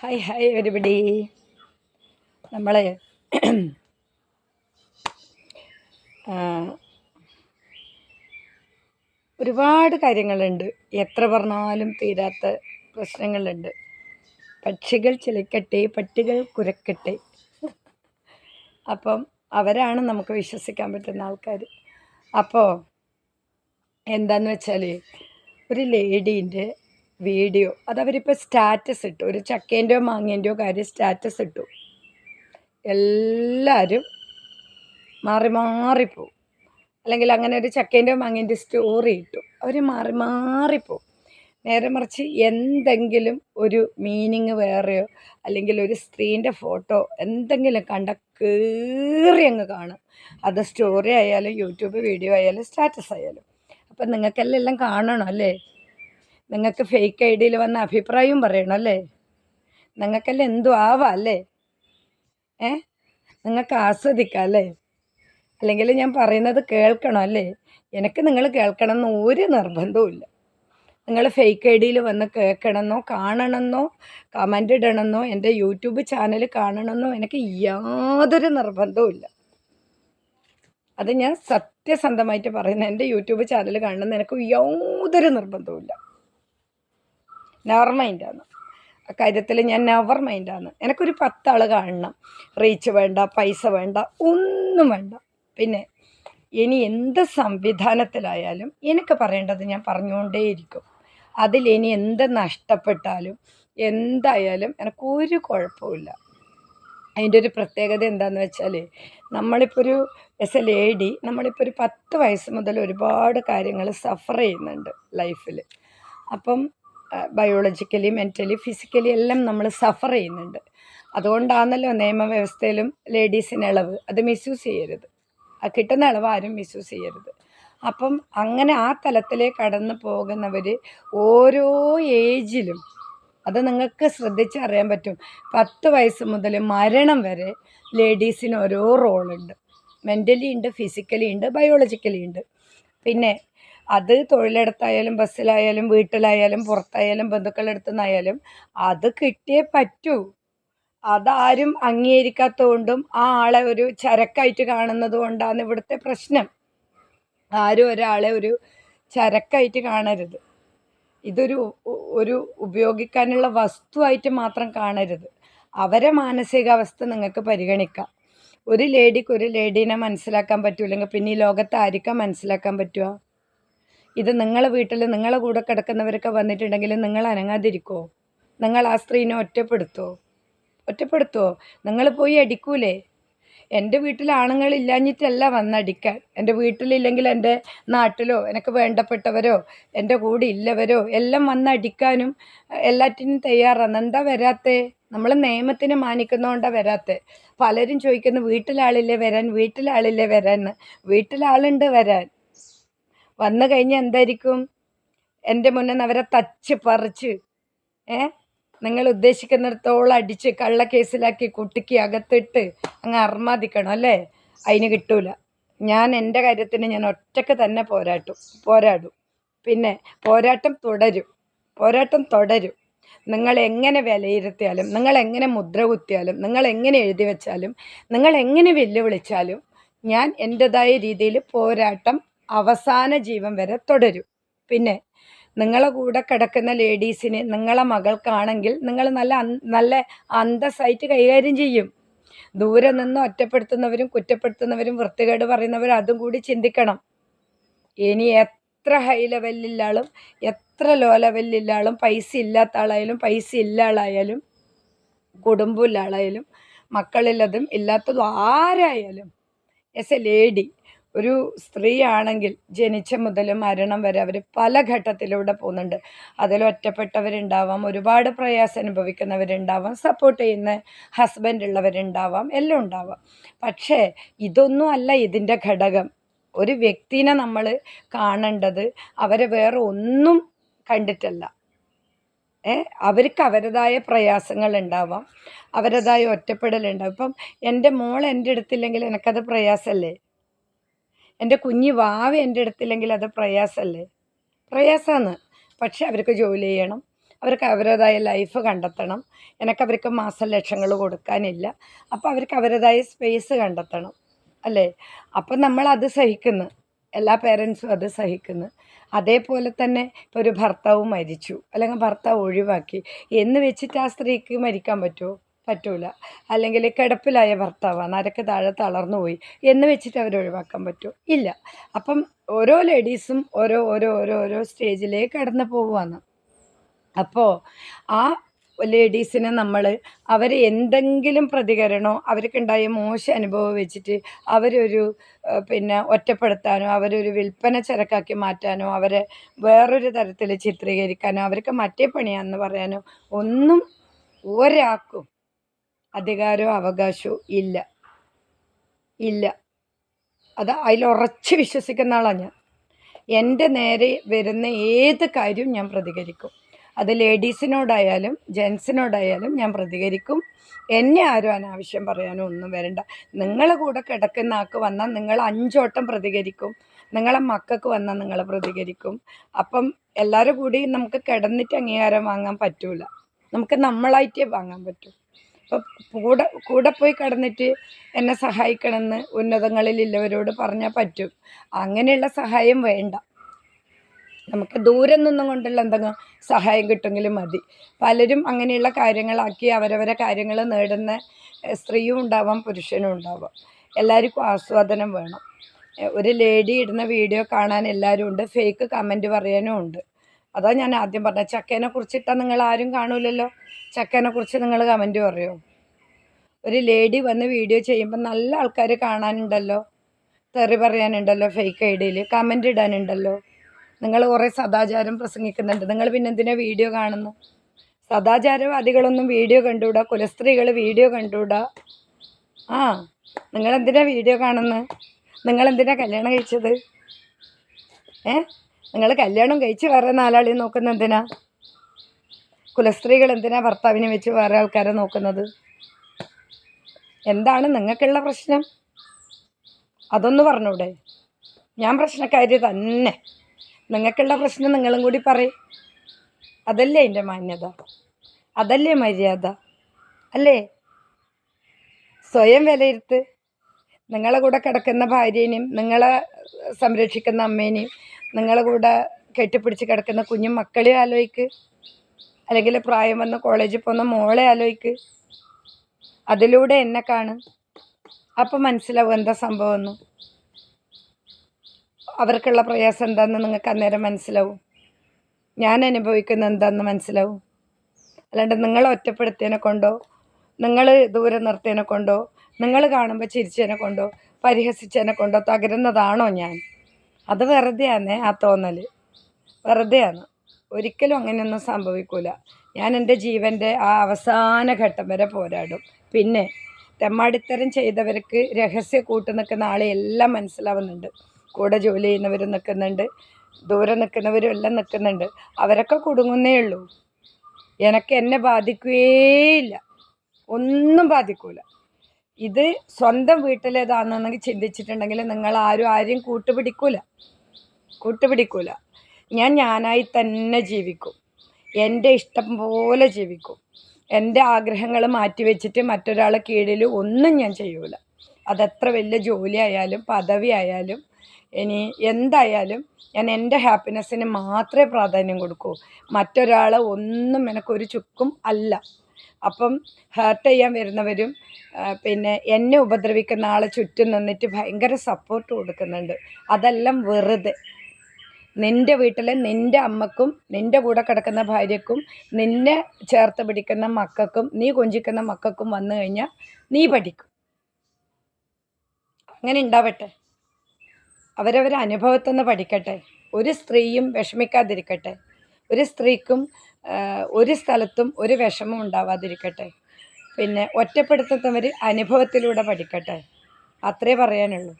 Hi hi everybody. നമ്മൾ ഒരുപാട് കാര്യങ്ങളുണ്ട്, എത്ര പറഞ്ഞാലും തീരാത്ത പ്രശ്നങ്ങളുണ്ട്. പക്ഷികൾ ചിലക്കട്ടെ, പട്ടികൾ കുരക്കട്ടെ. അപ്പം അവരാണ് നമുക്ക് വിശ്വസിക്കാൻ പറ്റുന്ന ആൾക്കാർ. അപ്പോൾ എന്താന്ന് വെച്ചാൽ, ഒരു ലേഡീൻ്റെ വീഡിയോ അതവരിപ്പോൾ സ്റ്റാറ്റസ് ഇട്ടു. ഒരു ചക്കേൻ്റെയോ മാങ്ങേൻ്റെയോ കാര്യം സ്റ്റാറ്റസ് ഇട്ടു. എല്ലാവരും മാറി മാറിപ്പോവും. അല്ലെങ്കിൽ അങ്ങനെ ഒരു ചക്കേൻ്റെയോ മാങ്ങേൻ്റെ സ്റ്റോറി ഇട്ടു, അവർ മാറി മാറിപ്പോവും. നേരെ മറിച്ച് എന്തെങ്കിലും ഒരു മീനിങ് വേറെയോ അല്ലെങ്കിൽ ഒരു സ്ത്രീൻ്റെ ഫോട്ടോ എന്തെങ്കിലും കണ്ട കയറി അങ്ങ് കാണും. അത് സ്റ്റോറി ആയാലും യൂട്യൂബ് വീഡിയോ ആയാലും സ്റ്റാറ്റസ് ആയാലും. അപ്പം നിങ്ങൾക്കെല്ലാം കാണണം അല്ലേ? നിങ്ങൾക്ക് ഫേക്ക് ഐ ഡിയിൽ വന്ന അഭിപ്രായവും പറയണം അല്ലേ? നിങ്ങൾക്കെല്ലാം എന്തും ആവാം അല്ലേ? നിങ്ങൾക്ക് ആസ്വദിക്കാം അല്ലേ? അല്ലെങ്കിൽ ഞാൻ പറയുന്നത് കേൾക്കണം അല്ലേ? എനിക്ക് നിങ്ങൾ കേൾക്കണം എന്ന് ഒരു നിർബന്ധവും ഇല്ല. നിങ്ങൾ ഫേക്ക് ഐ ഡിയിൽ വന്ന് കേൾക്കണമെന്നോ കാണണമെന്നോ കമൻ്റ് ഇടണമെന്നോ എൻ്റെ യൂട്യൂബ് ചാനൽ കാണണമെന്നോ എനിക്ക് യാതൊരു നിർബന്ധവും ഇല്ല. അത് ഞാൻ സത്യസന്ധമായിട്ട് പറയുന്നത്. എൻ്റെ യൂട്യൂബ് ചാനൽ കാണണമെന്ന് എനിക്ക് യാതൊരു നിർബന്ധവും ഇല്ല. നെവർ മൈൻഡാണ് അക്കാര്യത്തിൽ. ഞാൻ നെവർ മൈൻഡാണ്. എനിക്കൊരു 10 ആൾ കാണണം. റീച്ച് വേണ്ട, പൈസ വേണ്ട, ഒന്നും വേണ്ട. പിന്നെ ഇനി എന്ത് സംവിധാനത്തിലായാലും എനിക്ക് പറയേണ്ടത് ഞാൻ പറഞ്ഞുകൊണ്ടേയിരിക്കും. അതിലിനി എന്ത് നഷ്ടപ്പെട്ടാലും എന്തായാലും എനിക്കൊരു കുഴപ്പമില്ല. അതിൻ്റെ ഒരു പ്രത്യേകത എന്താണെന്ന് വെച്ചാൽ, നമ്മളിപ്പോൾ ഒരു എസ് എ ലേഡി നമ്മളിപ്പോൾ ഒരു 10 വയസ്സ് മുതൽ ഒരുപാട് കാര്യങ്ങൾ സഫർ ചെയ്യുന്നുണ്ട് ലൈഫിൽ. അപ്പം ബയോളജിക്കലി, മെൻ്റലി, ഫിസിക്കലി എല്ലാം നമ്മൾ സഫർ ചെയ്യുന്നുണ്ട്. അതുകൊണ്ടാണല്ലോ നിയമവ്യവസ്ഥയിലും ലേഡീസിന് ഇളവ്. അത് മിസ്യൂസ് ചെയ്യരുത്. ആ കിട്ടുന്ന ഇളവ് ആരും മിസ്യൂസ് ചെയ്യരുത്. അപ്പം അങ്ങനെ ആ തലത്തിലേക്ക് കടന്നു പോകുന്നവർ ഓരോ ഏജിലും, അത് നിങ്ങൾക്ക് ശ്രദ്ധിച്ചറിയാൻ പറ്റും. 10 വയസ്സ് മുതൽ മരണം വരെ ലേഡീസിന് ഓരോ റോളുണ്ട്. മെൻ്റലി ഉണ്ട്, ഫിസിക്കലി ഉണ്ട്, ബയോളജിക്കലി ഉണ്ട്. പിന്നെ അത് തൊഴിലിടത്തായാലും ബസ്സിലായാലും വീട്ടിലായാലും പുറത്തായാലും ബന്ധുക്കളുടെ അടുത്തു നിന്നായാലും അത് കിട്ടിയേ പറ്റൂ. അതാരും അംഗീകരിക്കാത്തതുകൊണ്ടും ആ ആളെ ഒരു ചരക്കായിട്ട് കാണുന്നത് കൊണ്ടാണ് ഇവിടുത്തെ പ്രശ്നം. ആരും ഒരാളെ ഒരു ചരക്കായിട്ട് കാണരുത്. ഇതൊരു ഒരു ഉപയോഗിക്കാനുള്ള വസ്തുവായിട്ട് മാത്രം കാണരുത്. അവരെ മാനസികാവസ്ഥ നിങ്ങൾക്ക് പരിഗണിക്കാം. ഒരു ലേഡിക്ക് ഒരു ലേഡീനെ മനസ്സിലാക്കാൻ പറ്റൂല്ലെങ്കിൽ പിന്നെ ഈ ലോകത്ത് ആർക്കാ മനസ്സിലാക്കാൻ പറ്റുക? ഇത് നിങ്ങളെ വീട്ടിൽ നിങ്ങളെ കൂടെ കിടക്കുന്നവരൊക്കെ വന്നിട്ടുണ്ടെങ്കിൽ നിങ്ങൾ അനങ്ങാതിരിക്കുമോ? നിങ്ങൾ ആ സ്ത്രീനെ ഒറ്റപ്പെടുത്തുമോ? നിങ്ങൾ പോയി അടിക്കൂലേ? എൻ്റെ വീട്ടിൽ ആണുങ്ങളില്ലാഞ്ഞിട്ടല്ല വന്നടിക്കാൻ. എൻ്റെ വീട്ടിലില്ലെങ്കിൽ എൻ്റെ നാട്ടിലോ എനിക്ക് വേണ്ടപ്പെട്ടവരോ എൻ്റെ കൂടെ ഇല്ലവരോ എല്ലാം വന്നടിക്കാനും എല്ലാറ്റിനും തയ്യാറാണ്. എന്താ വരാത്തേ? നമ്മൾ നിയമത്തിനെ മാനിക്കുന്നതുകൊണ്ടാണ് വരാത്തത്. പലരും ചോദിക്കുന്നു വീട്ടിലാളില്ലേ വരാൻ, വീട്ടിലാളില്ലേ വരാൻ. വീട്ടിലാളുണ്ട് വരാൻ. വന്നു കഴിഞ്ഞാൽ എന്തായിരിക്കും? എൻ്റെ മുന്നിൽ അവരെ തച്ച് പറിച്ച് നിങ്ങൾ ഉദ്ദേശിക്കുന്നിടത്തോളം അടിച്ച് കള്ളക്കേസിലാക്കി കുട്ടിക്ക് അകത്തിട്ട് അങ്ങ് അർമാദിക്കണം അല്ലേ? അതിന് കിട്ടൂല. ഞാൻ എൻ്റെ കാര്യത്തിന് ഞാൻ ഒറ്റയ്ക്ക് തന്നെ പോരാടും. പിന്നെ പോരാട്ടം തുടരും. നിങ്ങൾ എങ്ങനെ വിലയിരുത്തിയാലും, നിങ്ങൾ എങ്ങനെ മുദ്ര കുത്തിയാലും, നിങ്ങൾ എങ്ങനെ എഴുതി വെച്ചാലും, നിങ്ങൾ എങ്ങനെ വെല്ലുവിളിച്ചാലും ഞാൻ എൻ്റെതായ രീതിയിൽ പോരാട്ടം അവസാന ജീവൻ വരെ തുടരും. പിന്നെ നിങ്ങളെ കൂടെ കിടക്കുന്ന ലേഡീസിന് നിങ്ങളെ മകൾക്കാണെങ്കിൽ നിങ്ങൾ നല്ല അന്തസ്സായിട്ട് കൈകാര്യം ചെയ്യും. ദൂരെ നിന്ന് ഒറ്റപ്പെടുത്തുന്നവരും കുറ്റപ്പെടുത്തുന്നവരും വൃത്തികേട് പറയുന്നവരും അതും കൂടി ചിന്തിക്കണം. ഇനി എത്ര ഹൈ ലെവലിലുള്ള ആളും എത്ര ലോ ലെവലിലുള്ള ആളും, പൈസ ഇല്ലാത്ത ആളായാലും പൈസ ഇല്ല ആളായാലും കുടുംബമില്ല ആളായാലും മക്കളില്ലതും ഇല്ലാത്തതും ആരായാലും എസ് എ ലേഡി, ഒരു സ്ത്രീ ആണെങ്കിൽ ജനിച്ച മുതൽ മരണം വരെ അവർ പല ഘട്ടത്തിലൂടെ പോകുന്നുണ്ട്. അതിൽ ഒറ്റപ്പെട്ടവരുണ്ടാവാം, ഒരുപാട് പ്രയാസം അനുഭവിക്കുന്നവരുണ്ടാവാം, സപ്പോർട്ട് ചെയ്യുന്ന ഹസ്ബൻഡ് ഉള്ളവരുണ്ടാവാം, എല്ലാം ഉണ്ടാവാം. പക്ഷേ ഇതൊന്നും അല്ല ഇതിൻ്റെ ഘടകം. ഒരു വ്യക്തിനെ നമ്മൾ കാണേണ്ടത് അവരെ വേറെ ഒന്നും കണ്ടിട്ടല്ല. അവർക്ക് അവരുടേതായ പ്രയാസങ്ങൾ ഉണ്ടാവാം, അവരുടേതായ ഒറ്റപ്പെടലുണ്ടാവും. ഇപ്പം എൻ്റെ മോൾ എൻ്റെ അടുത്തില്ലെങ്കിൽ എനിക്കത് പ്രയാസമല്ലേ? എൻ്റെ കുഞ്ഞ് വാവ എൻ്റെ അടുത്തില്ലെങ്കിൽ അത് പ്രയാസമല്ലേ? പ്രയാസമാണ്. പക്ഷെ അവർക്ക് ജോലി ചെയ്യണം, അവർക്ക് അവരുടേതായ ലൈഫ് കണ്ടെത്തണം. അവർക്ക് മാസം ലക്ഷങ്ങൾ കൊടുക്കാനില്ല. അപ്പോൾ അവർക്ക് അവരുടേതായ സ്പേസ് കണ്ടെത്തണം അല്ലേ? അപ്പം നമ്മളത് സഹിക്കുന്നു. എല്ലാ പേരൻസും അത് സഹിക്കുന്നു. അതേപോലെ തന്നെ ഇപ്പോൾ ഒരു ഭർത്താവ് മരിച്ചു അല്ലെങ്കിൽ ഭർത്താവ് ഒഴിവാക്കി എന്ന് വെച്ചിട്ട് ആ സ്ത്രീക്ക് മരിക്കാൻ പറ്റുമോ? പറ്റൂല. അല്ലെങ്കിൽ കിടപ്പിലായ ഭർത്താവാണ്, നരക്ക് താഴെ തളർന്നു പോയി എന്ന് വെച്ചിട്ട് അവർ ഒഴിവാക്കാൻ പറ്റുമോ? ഇല്ല. അപ്പം ഓരോ ലേഡീസും ഓരോ ഓരോ ഓരോ ഓരോ സ്റ്റേജിലേക്ക് കടന്നു പോവുകയാണ്. അപ്പോൾ ആ ലേഡീസിനെ നമ്മൾ അവർ എന്തെങ്കിലും പ്രതികരണമോ അവർക്കുണ്ടായ മോശം അനുഭവം വെച്ചിട്ട് അവരൊരു പിന്നെ ഒറ്റപ്പെടുത്താനോ അവരൊരു വിൽപ്പന ചരക്കാക്കി മാറ്റാനോ അവരെ വേറൊരു തരത്തിൽ ചിത്രീകരിക്കാനോ അവർക്ക് മറ്റേ പണിയാണെന്ന് പറയാനോ ഒന്നും ഒരാൾക്കും അധികാരമോ അവകാശവും ഇല്ല. ഇല്ല. അത് അതിലുറച്ച് വിശ്വസിക്കുന്ന ആളാണ് ഞാൻ. എൻ്റെ നേരെ വരുന്ന ഏത് കാര്യവും ഞാൻ പ്രതികരിക്കും. അത് ലേഡീസിനോടായാലും ജെൻസിനോടായാലും ഞാൻ പ്രതികരിക്കും. എന്നെ ആരും അനാവശ്യം പറയാനോ ഒന്നും വരണ്ട. നിങ്ങളെ കൂടെ കിടക്കുന്ന ആൾക്ക് വന്നാൽ നിങ്ങൾ 5 വട്ടം പ്രതികരിക്കും. നിങ്ങളെ മക്കൾക്ക് വന്നാൽ നിങ്ങൾ പ്രതികരിക്കും. അപ്പം എല്ലാവരും കൂടി നമുക്ക് കിടന്നിട്ട് അംഗീകാരം വാങ്ങാൻ പറ്റൂല. നമുക്ക് നമ്മളായിട്ടേ വാങ്ങാൻ പറ്റൂ. അപ്പം കൂടെ പോയി കിടന്നിട്ട് എന്നെ സഹായിക്കണമെന്ന് ഉന്നതങ്ങളിലുള്ളവരോട് പറഞ്ഞാൽ പറ്റും. അങ്ങനെയുള്ള സഹായം വേണ്ട. നമുക്ക് ദൂരം നിന്നും കൊണ്ടുള്ള എന്തെങ്കിലും സഹായം കിട്ടുമെങ്കിലും മതി. പലരും അങ്ങനെയുള്ള കാര്യങ്ങളാക്കി അവരവരെ കാര്യങ്ങൾ നേടുന്ന സ്ത്രീയും ഉണ്ടാവാം പുരുഷനും ഉണ്ടാവാം. എല്ലാവർക്കും ആസ്വാദനം വേണം. ഒരു ലേഡി ഇടുന്ന വീഡിയോ കാണാൻ എല്ലാവരും ഉണ്ട്, ഫേക്ക് കമൻറ്റ് പറയാനും ഉണ്ട്. അതാ ഞാൻ ആദ്യം പറഞ്ഞത്. ചക്കേനെ കുറിച്ചിട്ടാൽ നിങ്ങൾ ആരും കാണൂലല്ലോ. ചക്കേനെ കുറിച്ച് നിങ്ങൾ കമൻറ്റ് പറയുമോ? ഒരു ലേഡി വന്ന് വീഡിയോ ചെയ്യുമ്പോൾ നല്ല ആൾക്കാർ കാണാനുണ്ടല്ലോ, തെറി പറയാനുണ്ടല്ലോ, ഫേക്ക് ഐഡിയയിൽ കമൻറ്റ് ഇടാനുണ്ടല്ലോ. നിങ്ങൾ കുറേ സദാചാരം പ്രസംഗിക്കുന്നുണ്ട്, നിങ്ങൾ പിന്നെ എന്തിനാ വീഡിയോ കാണുന്നു? സദാചാരവാദികളൊന്നും വീഡിയോ കണ്ടുകൂടാ, കുലസ്ത്രീകൾ വീഡിയോ കണ്ടുകൂടാ. ആ നിങ്ങളെന്തിനാ വീഡിയോ കാണുന്നത്? നിങ്ങളെന്തിനാ കല്യാണം കഴിച്ചത്? നിങ്ങൾ കല്യാണം കഴിച്ച് വേറെ 4 ആളെയും നോക്കുന്ന എന്തിനാ? കുലസ്ത്രീകൾ എന്തിനാ ഭർത്താവിനെ വെച്ച് വേറെ ആൾക്കാരെ നോക്കുന്നത്? എന്താണ് നിങ്ങൾക്കുള്ള പ്രശ്നം? അതൊന്ന് പറഞ്ഞൂടെ? ഞാൻ പ്രശ്നക്കാരി തന്നെ. നിങ്ങൾക്കുള്ള പ്രശ്നം നിങ്ങളും കൂടി പറയും. അതല്ലേ എൻ്റെ മാന്യത? അതല്ലേ മര്യാദ? അല്ലേ? സ്വയം വിലയിരുത്ത്. നിങ്ങളെ കൂടെ കിടക്കുന്ന ഭാര്യേനെയും നിങ്ങളെ സംരക്ഷിക്കുന്ന അമ്മേനെയും നിങ്ങളെ കൂടെ കെട്ടിപ്പിടിച്ച് കിടക്കുന്ന കുഞ്ഞു മക്കളെ ആലോചിക്ക്. അല്ലെങ്കിൽ പ്രായം വന്ന് കോളേജിൽ പോകുന്ന മോളെ ആലോചിക്ക്. അതിലൂടെ എന്നെ കാണും. അപ്പം മനസ്സിലാവും എന്താ സംഭവമെന്ന്. അവർക്കുള്ള പ്രയാസം എന്താണെന്ന് നിങ്ങൾക്ക് അന്നേരം മനസ്സിലാവും. ഞാൻ അനുഭവിക്കുന്ന എന്താണെന്ന് മനസ്സിലാവും. അല്ലാണ്ട് നിങ്ങളെ ഒറ്റപ്പെടുത്തിയതിനെ കൊണ്ടോ നിങ്ങൾ ദൂരെ നിർത്തിയതിനെ കൊണ്ടോ നിങ്ങൾ കാണുമ്പോൾ ചിരിച്ചതിനെ കൊണ്ടോ പരിഹസിച്ചതിനെ കൊണ്ടോ തകരുന്നതാണോ ഞാൻ? അത് വെറുതെയാണ് ആ തോന്നൽ. വെറുതെയാണ്. ഒരിക്കലും അങ്ങനെയൊന്നും സംഭവിക്കില്ല. ഞാൻ എൻ്റെ ജീവൻ്റെ ആ അവസാന ഘട്ടം വരെ പോരാടും. പിന്നെ തെമ്മാടിത്തരം ചെയ്തവർക്ക് രഹസ്യ കൂട്ട് നിൽക്കുന്ന ആളെ എല്ലാം മനസ്സിലാവുന്നുണ്ട്. കൂടെ ജോലി ചെയ്യുന്നവരും നിൽക്കുന്നുണ്ട്, ദൂരെ നിൽക്കുന്നവരും എല്ലാം നിൽക്കുന്നുണ്ട്. അവരൊക്കെ കുടുങ്ങുന്നേ ഉള്ളൂ. എന്നെ ബാധിക്കുകയില്ല, ഒന്നും ബാധിക്കൂല. ഇത് സ്വന്തം വീട്ടിലേതാണെന്നെങ്കിൽ ചിന്തിച്ചിട്ടുണ്ടെങ്കിൽ നിങ്ങൾ ആരെയും കൂട്ടുപിടിക്കൂല. ഞാനായി തന്നെ ജീവിക്കും. എൻ്റെ ഇഷ്ടം പോലെ ജീവിക്കും. എൻ്റെ ആഗ്രഹങ്ങൾ മാറ്റിവെച്ചിട്ട് മറ്റൊരാളെ കീഴിൽ ഒന്നും ഞാൻ ചെയ്യൂല. അതെത്ര വലിയ ജോലി ആയാലും പദവി ആയാലും ഇനി എന്തായാലും ഞാൻ എൻ്റെ ഹാപ്പിനെസ്സിന് മാത്രമേ പ്രാധാന്യം കൊടുക്കൂ. മറ്റൊരാളെ ഒന്നും എനിക്കൊരു ചുക്കും അല്ല. അപ്പം ഹേർട്ട് ചെയ്യാൻ വരുന്നവരും പിന്നെ എന്നെ ഉപദ്രവിക്കുന്ന ആളെ ചുറ്റും നിന്നിട്ട് ഭയങ്കര സപ്പോർട്ട് കൊടുക്കുന്നുണ്ട്. അതെല്ലാം വെറുതെ. നിൻ്റെ വീട്ടിലെ നിൻ്റെ അമ്മക്കും നിൻ്റെ കൂടെ കിടക്കുന്ന ഭാര്യക്കും നിന്നെ ചേർത്ത് പിടിക്കുന്ന മക്കൾക്കും നീ കൊഞ്ചിക്കുന്ന മക്കൾക്കും വന്നു കഴിഞ്ഞാൽ നീ പഠിക്കും. അങ്ങനെ ഉണ്ടാവട്ടെ. അവരവരെ അനുഭവത്തിൽ നിന്ന് പഠിക്കട്ടെ. ഒരു സ്ത്രീയും വിഷമിക്കാതിരിക്കട്ടെ. ഒരു സ്ത്രീക്കും ഒരു സ്ഥലത്തും ഒരു വിഷമം ഉണ്ടാവാതിരിക്കട്ടെ. പിന്നെ ഒറ്റപ്പെടുത്തുന്നവർ അനുഭവത്തിലൂടെ പഠിക്കട്ടെ. അത്രേ പറയാനുള്ളൂ.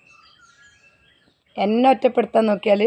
എന്നെ ഒറ്റപ്പെടുത്താൻ നോക്കിയാൽ